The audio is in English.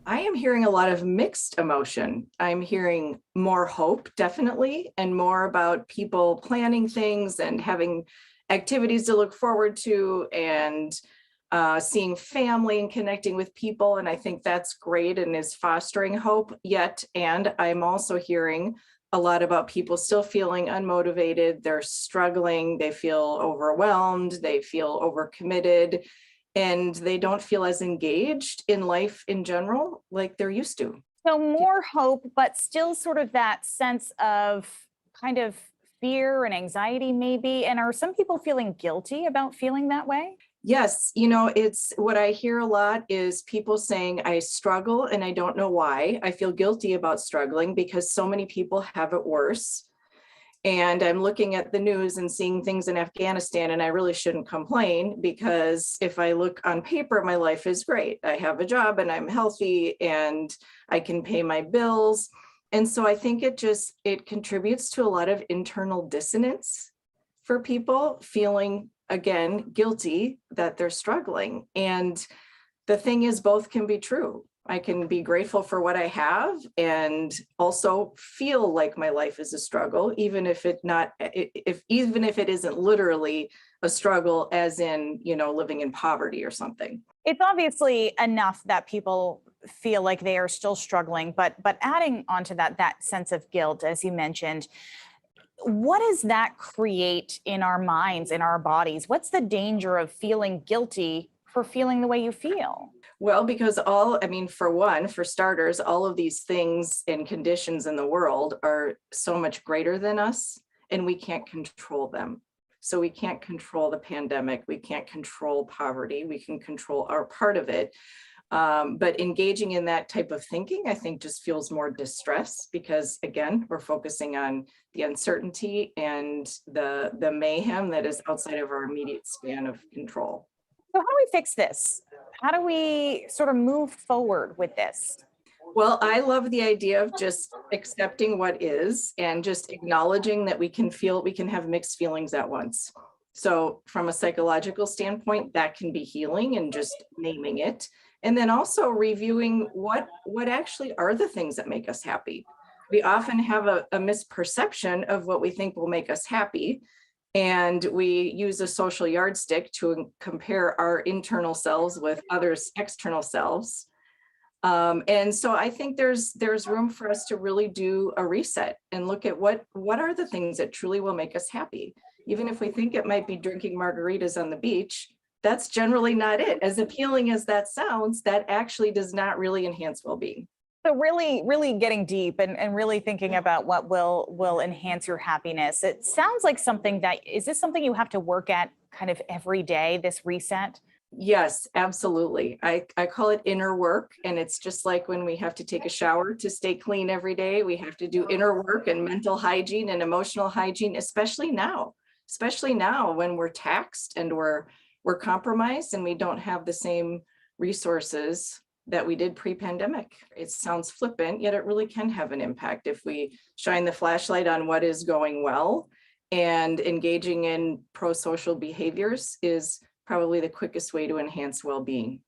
I am hearing a lot of mixed emotion. I'm hearing more hope, definitely, and more about people planning things and having activities to look forward to and seeing family and connecting with people. And I think that's great and is fostering hope yet. And I'm also hearing a lot about people still feeling unmotivated. They're struggling. They feel overwhelmed. They feel overcommitted and they don't feel as engaged in life in general like they're used to. So more hope, but still sort of that sense of kind of fear and anxiety, maybe. And are some people feeling guilty about feeling that way? Yes, it's what I hear a lot is people saying, I struggle and I don't know why. I feel guilty about struggling because so many people have it worse. And I'm looking at the news and seeing things in Afghanistan, and I really shouldn't complain because if I look on paper, my life is great. I have a job and I'm healthy and I can pay my bills. And so I think it contributes to a lot of internal dissonance for people feeling, again, guilty that they're struggling. And the thing is, both can be true. I can be grateful for what I have and also feel like my life is a struggle, even if even if it isn't literally a struggle, as in, living in poverty or something. It's obviously enough that people feel like they are still struggling, but adding onto that sense of guilt, as you mentioned, what does that create in our minds, in our bodies? What's the danger of feeling guilty for feeling the way you feel? Well, because for starters, all of these things and conditions in the world are so much greater than us, and we can't control them. So we can't control the pandemic. We can't control poverty. We can control our part of it. But engaging in that type of thinking, I think, just fuels more distress because, again, we're focusing on the uncertainty and the mayhem that is outside of our immediate span of control. So, how do we fix this? How do we sort of move forward with this? Well, I love the idea of just accepting what is and just acknowledging that we can have mixed feelings at once. So from a psychological standpoint, that can be healing and just naming it. And then also reviewing what actually are the things that make us happy. We often have a misperception of what we think will make us happy. And we use a social yardstick to compare our internal selves with others' external selves. And so I think there's room for us to really do a reset and look at what are the things that truly will make us happy. Even if we think it might be drinking margaritas on the beach, that's generally not it. As appealing as that sounds, that actually does not really enhance well-being. So really getting deep and really thinking about what will enhance your happiness. It sounds like is this something you have to work at kind of every day, this reset? Yes, absolutely. I call it inner work. And it's just like when we have to take a shower to stay clean every day, we have to do inner work and mental hygiene and emotional hygiene, especially now when we're taxed and we're compromised and we don't have the same resources that we did pre-pandemic. It sounds flippant, yet it really can have an impact if we shine the flashlight on what is going well, and engaging in pro-social behaviors is probably the quickest way to enhance well-being.